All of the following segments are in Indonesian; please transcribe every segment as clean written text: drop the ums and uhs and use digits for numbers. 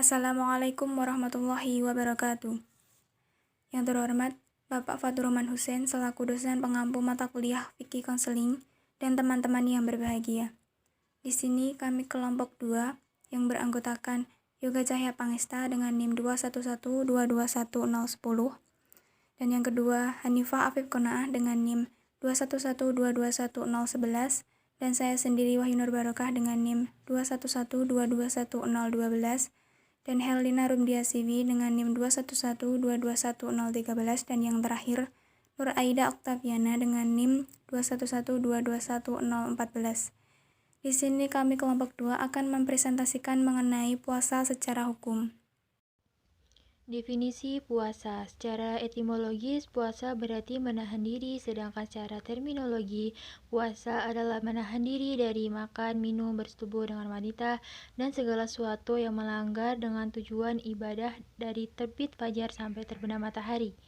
Assalamualaikum warahmatullahi wabarakatuh. Yang terhormat, Bapak Fatur Rahman Hussein selaku dosen pengampu mata kuliah Fikih Konseling dan teman-teman yang berbahagia. Di sini kami kelompok 2 yang beranggotakan Yoga Cahya Pangesta dengan NIM 211221010 dan yang kedua Hanifah Afif Qanaah dengan NIM 211221011 dan saya sendiri Wahyunur Barokah dengan NIM 211221012 dan Helena Rumdiasiwi dengan NIM 211221013 dan yang terakhir Nur Aida Oktaviana dengan NIM 211221014. Di sini kami kelompok 2 akan mempresentasikan mengenai puasa secara hukum. Definisi puasa. Secara etimologis, puasa berarti menahan diri, sedangkan secara terminologi, puasa adalah menahan diri dari makan, minum, bersetubuh dengan wanita, dan segala sesuatu yang melanggar dengan tujuan ibadah dari terbit fajar sampai terbenam matahari.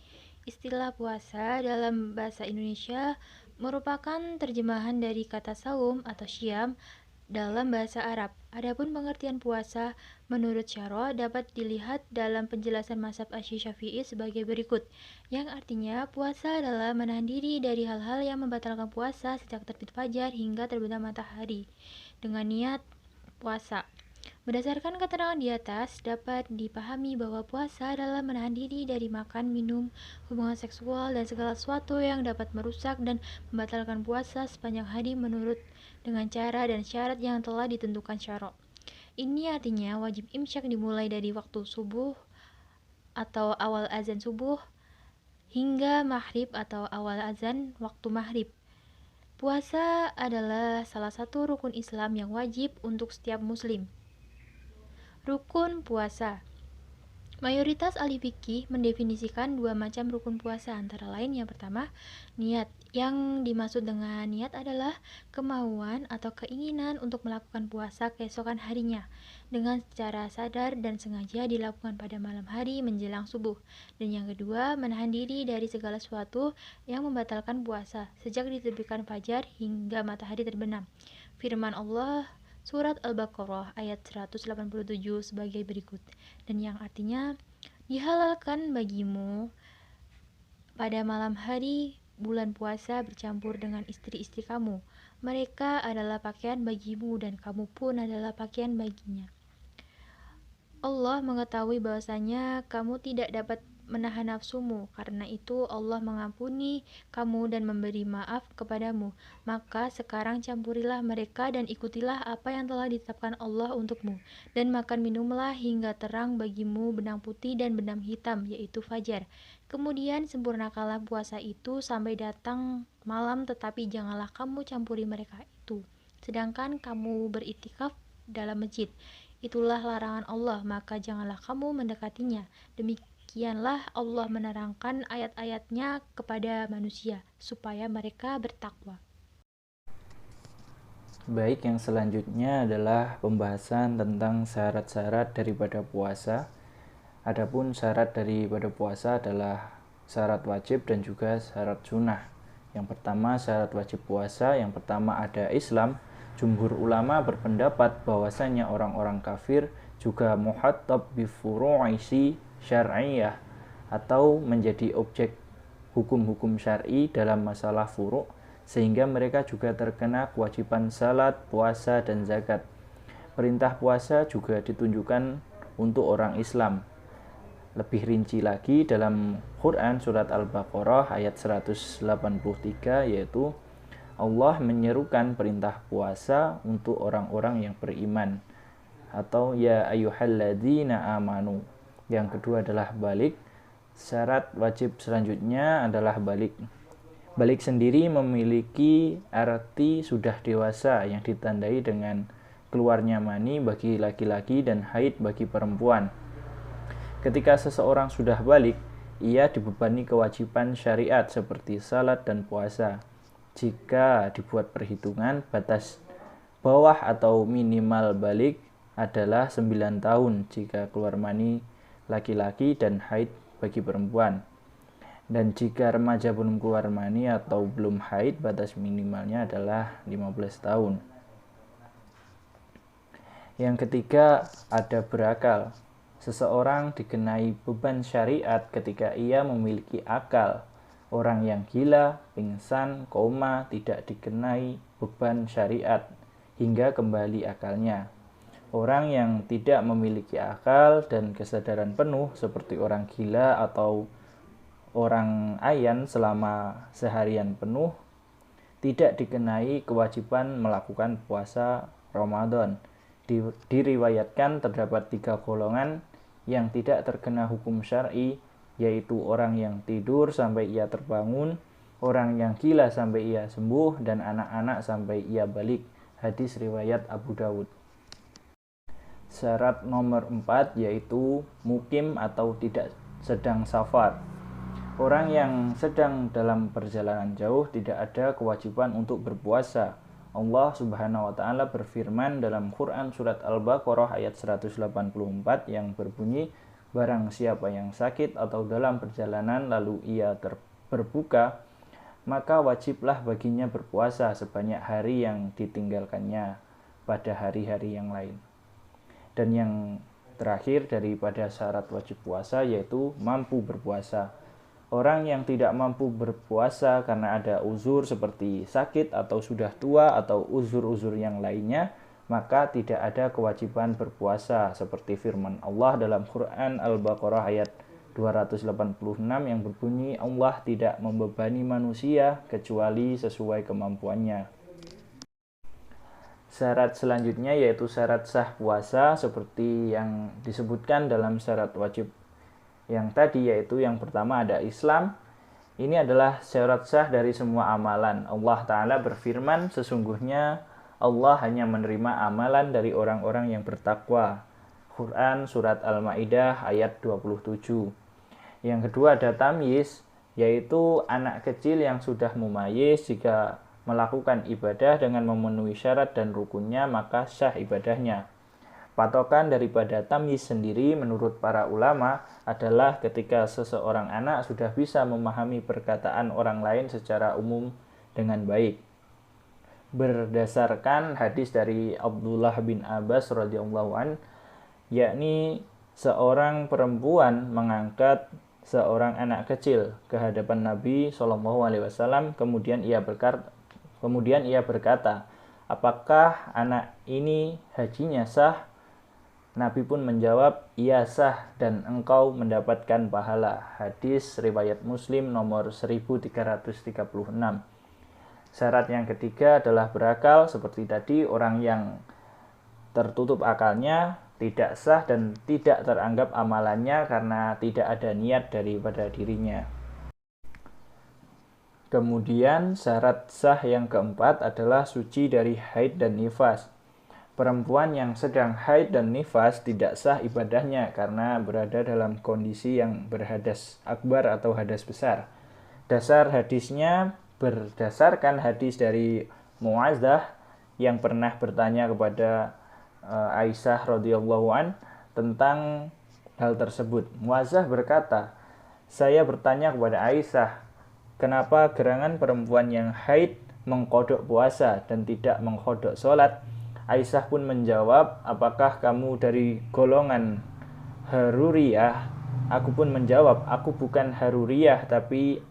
Istilah puasa dalam bahasa Indonesia merupakan terjemahan dari kata saum atau syam dalam bahasa Arab. Adapun pengertian puasa menurut Syarah dapat dilihat dalam penjelasan mazhab Asy-Syafi'i sebagai berikut, yang artinya puasa adalah menahan diri dari hal-hal yang membatalkan puasa sejak terbit fajar hingga terbenam matahari dengan niat puasa. Berdasarkan keterangan di atas, dapat dipahami bahwa puasa adalah menahan diri dari makan, minum, hubungan seksual, dan segala sesuatu yang dapat merusak dan membatalkan puasa sepanjang hari menurut dengan cara dan syarat yang telah ditentukan syara'. Ini artinya wajib imsyak dimulai dari waktu subuh atau awal azan subuh hingga maghrib atau awal azan waktu maghrib. Puasa adalah salah satu rukun Islam yang wajib untuk setiap muslim. Rukun puasa. Mayoritas ahli fikih mendefinisikan dua macam rukun puasa, antara lain yang pertama, niat. Yang dimaksud dengan niat adalah kemauan atau keinginan untuk melakukan puasa keesokan harinya dengan secara sadar dan sengaja dilakukan pada malam hari menjelang subuh. Dan yang kedua, menahan diri dari segala sesuatu yang membatalkan puasa sejak diterbitkan fajar hingga matahari terbenam. Firman Allah Surat Al-Baqarah ayat 187 sebagai berikut, dan yang artinya, dihalalkan bagimu pada malam hari bulan puasa bercampur dengan istri-istri kamu. Mereka adalah pakaian bagimu dan kamu pun adalah pakaian baginya. Allah mengetahui bahwasanya kamu tidak dapat menahan nafsumu, karena itu Allah mengampuni kamu dan memberi maaf kepadamu. Maka sekarang campurilah mereka dan ikutilah apa yang telah ditetapkan Allah untukmu, dan makan minumlah hingga terang bagimu benang putih dan benang hitam, yaitu fajar. Kemudian sempurnakanlah puasa itu sampai datang malam, tetapi janganlah kamu campuri mereka itu, sedangkan kamu beriktikaf dalam masjid. Itulah larangan Allah, maka janganlah kamu mendekatinya. Demikianlah Allah menerangkan ayat-ayatnya kepada manusia, supaya mereka bertakwa. Baik, yang selanjutnya adalah pembahasan tentang syarat-syarat daripada puasa. Adapun syarat daripada puasa adalah syarat wajib dan juga syarat sunnah. Yang pertama, syarat wajib puasa. Yang pertama ada Islam. Jumhur ulama berpendapat bahwasanya orang-orang kafir juga muhattab bi furu'isi syar'iyyah atau menjadi objek hukum-hukum syar'i dalam masalah furu', sehingga mereka juga terkena kewajiban salat, puasa, dan zakat. Perintah puasa juga ditunjukkan untuk orang Islam. Lebih rinci lagi dalam Quran surat Al-Baqarah ayat 183, yaitu Allah menyerukan perintah puasa untuk orang-orang yang beriman, atau ya ayyuhalladzina amanu. Yang kedua adalah balik. Syarat wajib selanjutnya adalah balik. Balik sendiri memiliki arti sudah dewasa yang ditandai dengan keluarnya mani bagi laki-laki dan haid bagi perempuan. Ketika seseorang sudah balik, ia dibebani kewajiban syariat seperti salat dan puasa. Jika dibuat perhitungan, batas bawah atau minimal balik adalah 9 tahun jika keluar mani laki-laki dan haid bagi perempuan. Dan jika remaja belum keluar mani atau belum haid, batas minimalnya adalah 15 tahun. Yang ketiga ada berakal. Seseorang dikenai beban syariat ketika ia memiliki akal. Orang yang gila, pingsan, koma tidak dikenai beban syariat hingga kembali akalnya. Orang yang tidak memiliki akal dan kesadaran penuh seperti orang gila atau orang ayan selama seharian penuh tidak dikenai kewajiban melakukan puasa Ramadan. Diriwayatkan terdapat 3 golongan yang tidak terkena hukum syar'i, yaitu orang yang tidur sampai ia terbangun, orang yang gila sampai ia sembuh, dan anak-anak sampai ia balik. Hadis riwayat Abu Dawud. Syarat nomor 4 yaitu mukim atau tidak sedang safar. Orang yang sedang dalam perjalanan jauh tidak ada kewajiban untuk berpuasa. Allah Subhanahu wa taala berfirman dalam Quran surat Al-Baqarah ayat 184 yang berbunyi, barang siapa yang sakit atau dalam perjalanan lalu ia berbuka, maka wajiblah baginya berpuasa sebanyak hari yang ditinggalkannya pada hari-hari yang lain. Dan yang terakhir daripada syarat wajib puasa yaitu mampu berpuasa. Orang yang tidak mampu berpuasa karena ada uzur seperti sakit atau sudah tua atau uzur-uzur yang lainnya, maka tidak ada kewajiban berpuasa seperti firman Allah dalam Quran Al-Baqarah ayat 286 yang berbunyi, Allah tidak membebani manusia kecuali sesuai kemampuannya. Syarat selanjutnya yaitu syarat sah puasa seperti yang disebutkan dalam syarat wajib yang tadi, yaitu yang pertama ada Islam. Ini adalah syarat sah dari semua amalan. Allah Ta'ala berfirman, sesungguhnya Allah hanya menerima amalan dari orang-orang yang bertakwa. Quran surat Al-Ma'idah ayat 27. Yang kedua ada tamyiz, yaitu anak kecil yang sudah mumayyiz jika melakukan ibadah dengan memenuhi syarat dan rukunnya maka sah ibadahnya. Patokan daripada tamyiz sendiri menurut para ulama adalah ketika seseorang anak sudah bisa memahami perkataan orang lain secara umum dengan baik. Berdasarkan hadis dari Abdullah bin Abbas radhiyallahu an, yakni seorang perempuan mengangkat seorang anak kecil ke hadapan Nabi SAW, kemudian ia berkata, apakah anak ini hajinya sah? Nabi pun menjawab, iya sah dan engkau mendapatkan pahala. Hadis riwayat Muslim nomor 1336. Syarat yang ketiga adalah berakal. Seperti tadi, orang yang tertutup akalnya tidak sah dan tidak teranggap amalannya karena tidak ada niat daripada dirinya. Kemudian syarat sah yang keempat adalah suci dari haid dan nifas. Perempuan yang sedang haid dan nifas tidak sah ibadahnya karena berada dalam kondisi yang berhadas akbar atau hadas besar. Dasar hadisnya berdasarkan hadis dari Mu'adzah yang pernah bertanya kepada Aisyah radhiyallahu an tentang hal tersebut. Mu'adzah berkata, saya bertanya kepada Aisyah, kenapa gerangan perempuan yang haid mengkodok puasa dan tidak mengkodok sholat? Aisyah pun menjawab, apakah kamu dari golongan Haruriyah? Aku pun menjawab, aku bukan Haruriyah, tapi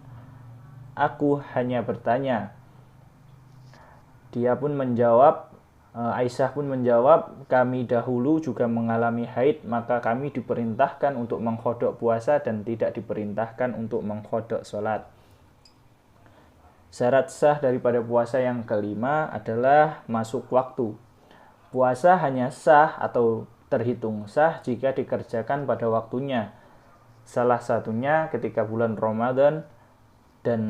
aku hanya bertanya. Aisyah pun menjawab, kami dahulu juga mengalami haid, maka kami diperintahkan untuk mengkodok puasa dan tidak diperintahkan untuk mengkodok sholat. Syarat sah daripada puasa yang kelima adalah masuk waktu. Puasa hanya sah atau terhitung sah jika dikerjakan pada waktunya. Salah satunya ketika bulan Ramadan dan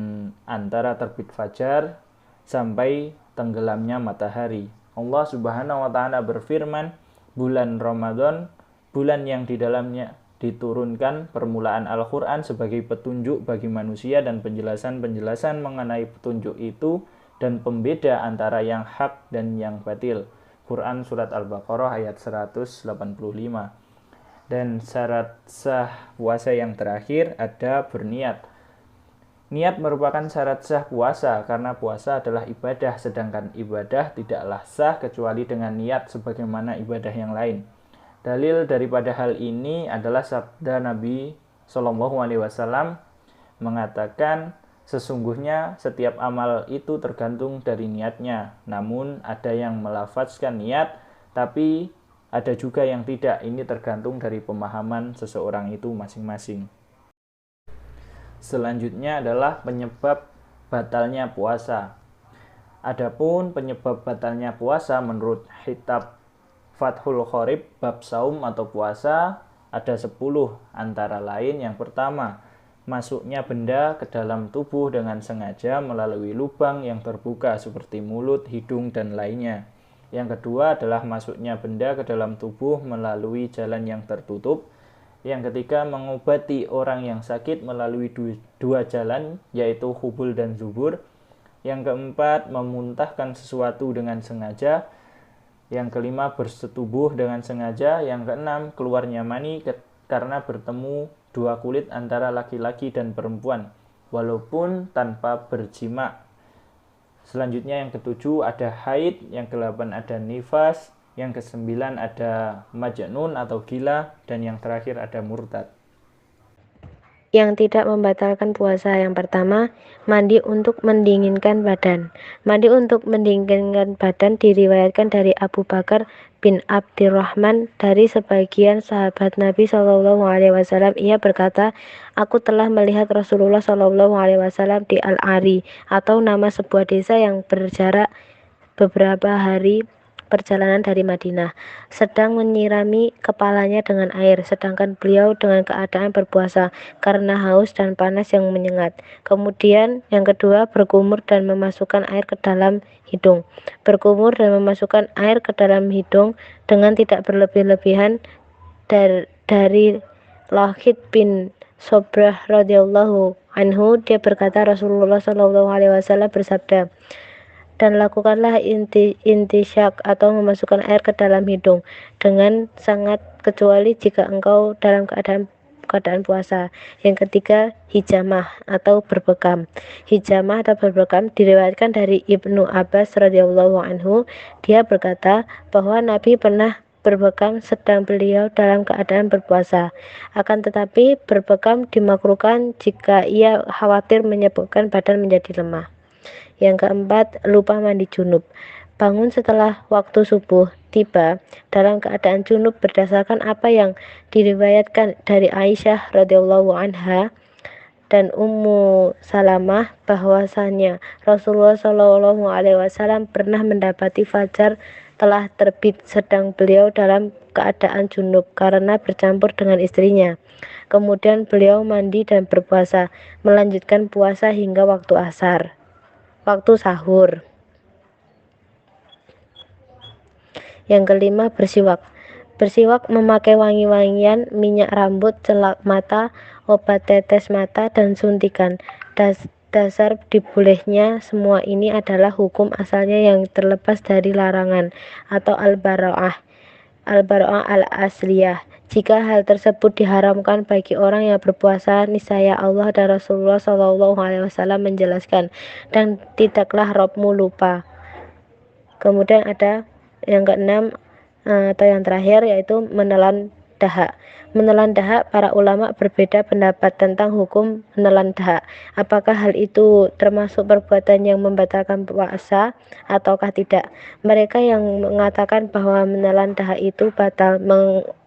antara terbit fajar sampai tenggelamnya matahari. Allah Subhanahu wa taala berfirman, bulan Ramadan, bulan yang di dalamnya diturunkan permulaan Al-Qur'an sebagai petunjuk bagi manusia dan penjelasan-penjelasan mengenai petunjuk itu dan pembeda antara yang hak dan yang batil. Quran surat Al-Baqarah ayat 185. Dan syarat sah puasa yang terakhir ada berniat. Niat merupakan syarat sah puasa karena puasa adalah ibadah, sedangkan ibadah tidaklah sah kecuali dengan niat sebagaimana ibadah yang lain. Dalil daripada hal ini adalah sabda Nabi Shallallahu Alaihi Wasallam mengatakan, sesungguhnya setiap amal itu tergantung dari niatnya. Namun ada yang melafazkan niat, tapi ada juga yang tidak. Ini tergantung dari pemahaman seseorang itu masing-masing. Selanjutnya adalah penyebab batalnya puasa. Adapun penyebab batalnya puasa menurut Kitab Fathul Qorib bab saum atau puasa ada 10, antara lain yang pertama, masuknya benda ke dalam tubuh dengan sengaja melalui lubang yang terbuka seperti mulut, hidung, dan lainnya. Yang kedua adalah masuknya benda ke dalam tubuh melalui jalan yang tertutup. Yang ketiga, mengobati orang yang sakit melalui dua jalan, yaitu hubul dan zubur. Yang keempat, memuntahkan sesuatu dengan sengaja. Yang kelima, bersetubuh dengan sengaja. Yang keenam, keluarnya mani karena bertemu dua kulit antara laki-laki dan perempuan, walaupun tanpa berjima. Selanjutnya yang ketujuh ada haid, yang ke-8 ada nifas, yang ke-9 ada majnun atau gila, dan yang terakhir ada murtad. Yang tidak membatalkan puasa, yang pertama, mandi untuk mendinginkan badan. Mandi untuk mendinginkan badan diriwayatkan dari Abu Bakar bin Abdurrahman dari sebagian sahabat Nabi Shallallahu Alaihi Wasallam. Ia berkata, aku telah melihat Rasulullah Shallallahu Alaihi Wasallam di Al-Ari, atau nama sebuah desa yang berjarak beberapa hari perjalanan dari Madinah, sedang menyirami kepalanya dengan air, sedangkan beliau dengan keadaan berpuasa karena haus dan panas yang menyengat. Kemudian yang kedua, berkumur dan memasukkan air ke dalam hidung. Berkumur dan memasukkan air ke dalam hidung dengan tidak berlebih-lebihan. Dari Lahid bin Sobrah radhiyallahu anhu, dia berkata, Rasulullah Shallallahu Alaihi Wasallam bersabda, dan lakukanlah intisyak atau memasukkan air ke dalam hidung dengan sangat, kecuali jika engkau dalam keadaan puasa. Yang ketiga, hijamah atau berbekam. Hijamah atau berbekam diriwayatkan dari Ibnu Abbas radhiyallahu anhu. Dia berkata bahwa Nabi pernah berbekam sedang beliau dalam keadaan berpuasa. Akan tetapi berbekam dimakruhkan jika ia khawatir menyebabkan badan menjadi lemah. Yang keempat, lupa mandi junub. Bangun setelah waktu subuh tiba dalam keadaan junub berdasarkan apa yang diriwayatkan dari Aisyah radhiyallahu anha dan Ummu Salamah bahwasanya Rasulullah Shallallahu Alaihi Wasallam pernah mendapati fajar telah terbit sedang beliau dalam keadaan junub karena bercampur dengan istrinya. Kemudian beliau mandi dan berpuasa, melanjutkan puasa hingga waktu sahur. Yang kelima, bersiwak. Bersiwak memakai wangi-wangian, minyak rambut, celak mata, obat tetes mata, dan suntikan. Dasar dibolehnya semua ini adalah hukum asalnya yang terlepas dari larangan atau al-bara'ah al-asliyah. Jika hal tersebut diharamkan bagi orang yang berpuasa, niscaya Allah dan Rasulullah Shallallahu Alaihi Wasallam menjelaskan, dan tidaklah Robmu lupa. Kemudian ada yang keenam atau yang terakhir, yaitu menelan dahak. Menelan dahak, para ulama berbeda pendapat tentang hukum menelan dahak. Apakah hal itu termasuk perbuatan yang membatalkan puasa ataukah tidak? Mereka yang mengatakan bahwa menelan dahak itu batal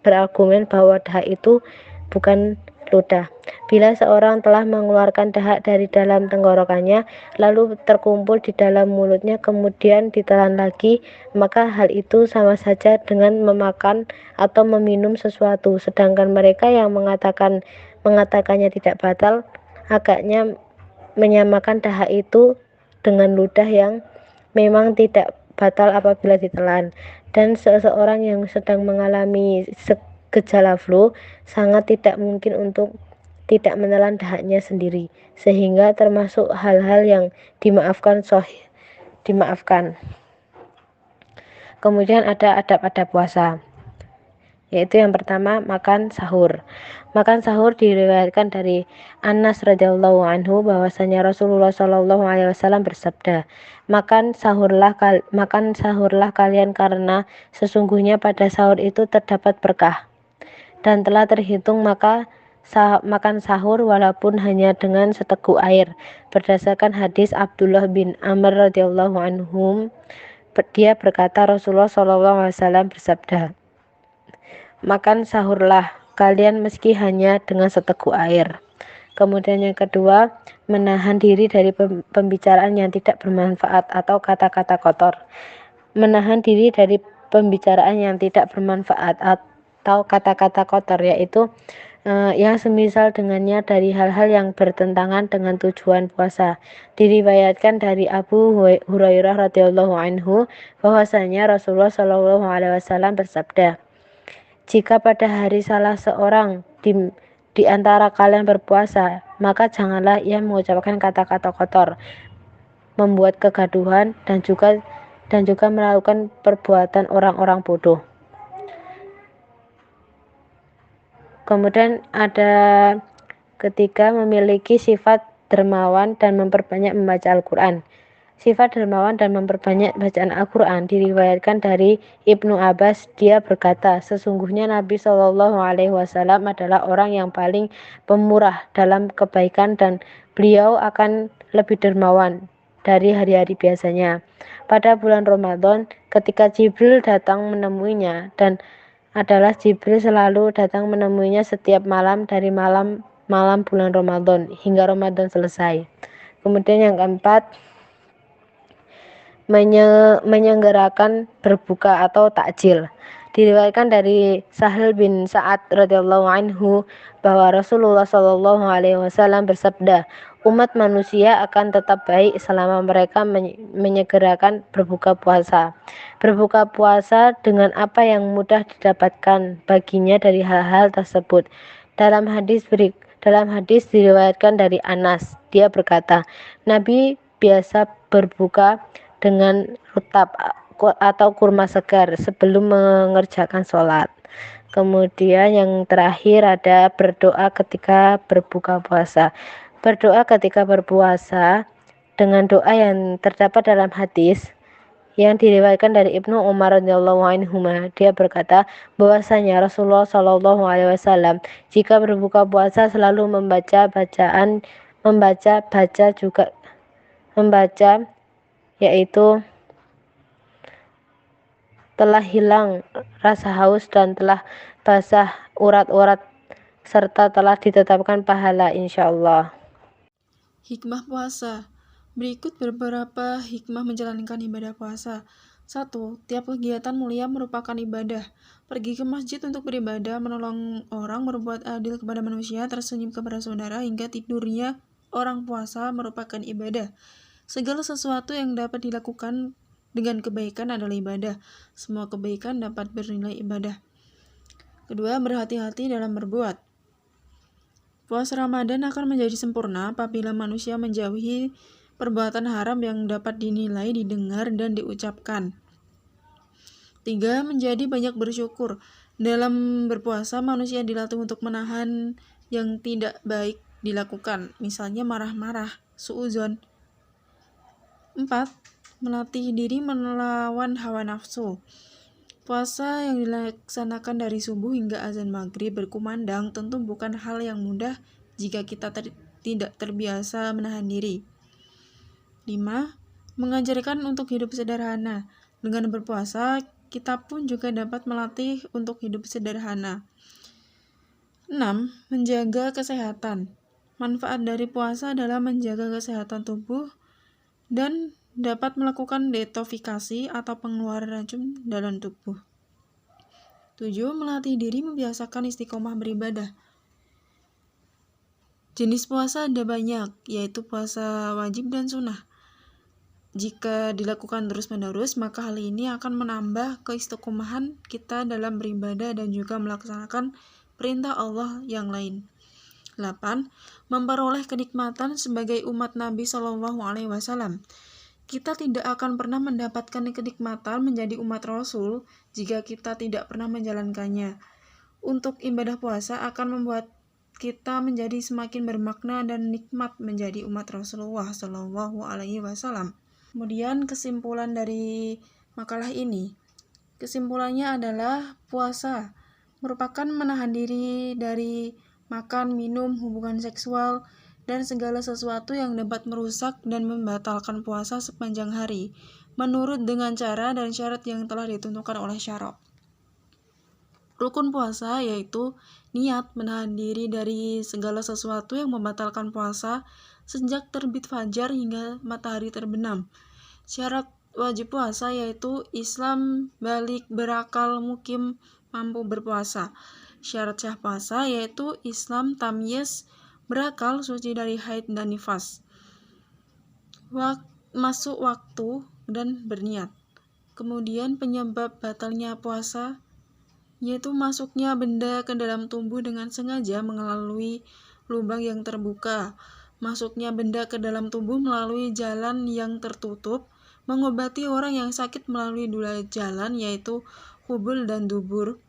berargumen bahwa dahak itu bukan ludah. Bila seorang telah mengeluarkan dahak dari dalam tenggorokannya, lalu terkumpul di dalam mulutnya, kemudian ditelan lagi, maka hal itu sama saja dengan memakan atau meminum sesuatu. Sedangkan mereka yang mengatakannya tidak batal, agaknya menyamakan dahak itu dengan ludah yang memang tidak batal apabila ditelan. Dan seseorang yang sedang mengalami gejala flu sangat tidak mungkin untuk tidak menelan dahaknya sendiri, sehingga termasuk hal-hal yang dimaafkan. Kemudian ada adab-adab puasa. yaitu yang pertama makan sahur. Makan sahur diriwayatkan dari Anas radhiyallahu anhu bahwasanya Rasulullah shallallahu alaihi wasallam bersabda, makan sahurlah kalian karena sesungguhnya pada sahur itu terdapat berkah dan telah terhitung makan sahur walaupun hanya dengan seteguk air. Berdasarkan hadis Abdullah bin Amr radhiyallahu anhum, dia berkata Rasulullah shallallahu alaihi wasallam bersabda, makan sahurlah kalian meski hanya dengan seteguk air. Kemudian yang kedua, menahan diri dari pembicaraan yang tidak bermanfaat atau kata-kata kotor. Menahan diri dari pembicaraan yang tidak bermanfaat atau kata-kata kotor, yaitu yang semisal dengannya dari hal-hal yang bertentangan dengan tujuan puasa. Diriwayatkan dari Abu Hurairah radhiyallahu anhu bahwasanya Rasulullah shallallahu alaihi wasallam bersabda, jika pada hari salah seorang di antara kalian berpuasa, maka janganlah ia mengucapkan kata-kata kotor, membuat kegaduhan dan juga melakukan perbuatan orang-orang bodoh. Kemudian ada ketiga, memiliki sifat dermawan dan memperbanyak membaca Al-Quran. Sifat dermawan dan memperbanyak bacaan Al-Quran diriwayatkan dari Ibnu Abbas. Dia berkata, sesungguhnya Nabi Shallallahu Alaihi Wasallam adalah orang yang paling pemurah dalam kebaikan dan beliau akan lebih dermawan dari hari-hari biasanya. Pada bulan Ramadan, ketika Jibril datang menemuinya, dan adalah Jibril selalu datang menemuinya setiap malam dari malam bulan Ramadan hingga Ramadan selesai. Kemudian yang keempat, menyelenggarakan berbuka atau takjil. Diriwayatkan dari Sahal bin Sa'ad radhiyallahu anhu bahwa Rasulullah shallallahu alaihi wasallam bersabda, umat manusia akan tetap baik selama mereka menyegerakan berbuka puasa. Berbuka puasa dengan apa yang mudah didapatkan baginya dari hal-hal tersebut. Dalam hadis diriwayatkan dari Anas, dia berkata, Nabi biasa berbuka dengan rutab atau kurma segar sebelum mengerjakan sholat. Kemudian yang terakhir ada berdoa ketika berbuka puasa. Berdoa ketika berpuasa dengan doa yang terdapat dalam hadis yang diriwayatkan dari Ibnu Umar radhiyallahu anhu. Dia berkata bahwasanya Rasulullah shallallahu alaihi wasallam jika berbuka puasa selalu membaca yaitu telah hilang rasa haus dan telah basah urat-urat serta telah ditetapkan pahala insyaallah. Hikmah puasa. Berikut beberapa hikmah menjalankan ibadah puasa. 1. Tiap kegiatan mulia merupakan ibadah. Pergi ke masjid untuk beribadah, menolong orang, berbuat adil kepada manusia, tersenyum kepada saudara, hingga tidurnya orang puasa merupakan ibadah. Segala sesuatu yang dapat dilakukan dengan kebaikan adalah ibadah. Semua kebaikan dapat bernilai ibadah. Kedua, berhati-hati dalam berbuat. Puasa Ramadan akan menjadi sempurna apabila manusia menjauhi perbuatan haram yang dapat dinilai, didengar, dan diucapkan. 3. Menjadi banyak bersyukur. Dalam berpuasa, manusia dilatih untuk menahan yang tidak baik dilakukan, misalnya marah-marah, suudzon. 4. Melatih diri melawan hawa nafsu. Puasa yang dilaksanakan dari subuh hingga azan maghrib berkumandang tentu bukan hal yang mudah jika kita tidak terbiasa menahan diri. 5. Mengajarkan untuk hidup sederhana. Dengan berpuasa, kita pun juga dapat melatih untuk hidup sederhana. 6. Menjaga kesehatan. Manfaat dari puasa adalah menjaga kesehatan tubuh dan dapat melakukan detoksifikasi atau pengeluaran racun dalam tubuh. 7. Melatih diri membiasakan istiqomah beribadah. Jenis puasa ada banyak, yaitu puasa wajib dan sunnah. Jika dilakukan terus-menerus, maka hal ini akan menambah keistiqomahan kita dalam beribadah dan juga melaksanakan perintah Allah yang lain. 8. Memperoleh kenikmatan sebagai umat Nabi Shallallahu Alaihi Wasallam. Kita tidak akan pernah mendapatkan kenikmatan menjadi umat Rasul jika kita tidak pernah menjalankannya. untuk ibadah puasa akan membuat kita menjadi semakin bermakna dan nikmat menjadi umat Rasulullah Shallallahu Alaihi Wasallam. Kemudian kesimpulan dari makalah ini, kesimpulannya adalah puasa merupakan menahan diri dari makan, minum, hubungan seksual, dan segala sesuatu yang dapat merusak dan membatalkan puasa sepanjang hari, menurut dengan cara dan syarat yang telah ditentukan oleh syara. Rukun puasa yaitu niat menahan diri dari segala sesuatu yang membatalkan puasa sejak terbit fajar hingga matahari terbenam. Syarat wajib puasa yaitu Islam, balik, berakal, mukim, mampu berpuasa. Syarat sah puasa yaitu Islam, tamyiz, berakal, suci dari haid dan nifas. Masuk waktu dan berniat. Kemudian penyebab batalnya puasa yaitu masuknya benda ke dalam tubuh dengan sengaja melalui lubang yang terbuka, masuknya benda ke dalam tubuh melalui jalan yang tertutup, mengobati orang yang sakit melalui dua jalan yaitu hubul dan dubur,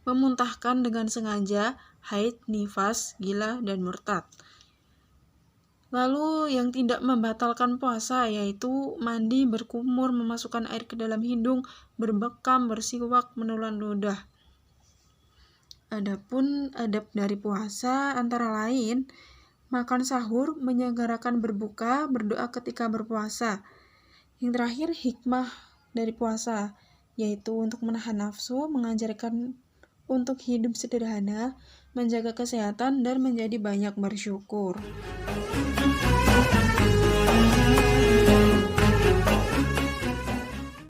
memuntahkan dengan sengaja, haid, nifas, gila, dan murtad. Lalu yang tidak membatalkan puasa yaitu mandi, berkumur, memasukkan air ke dalam hidung, berbekam, bersiwak, menelan ludah. Adapun adab dari puasa antara lain, makan sahur, menyegerakan berbuka, berdoa ketika berpuasa. Yang terakhir, hikmah dari puasa, yaitu untuk menahan nafsu, mengajarkan untuk hidup sederhana, menjaga kesehatan, dan menjadi banyak bersyukur.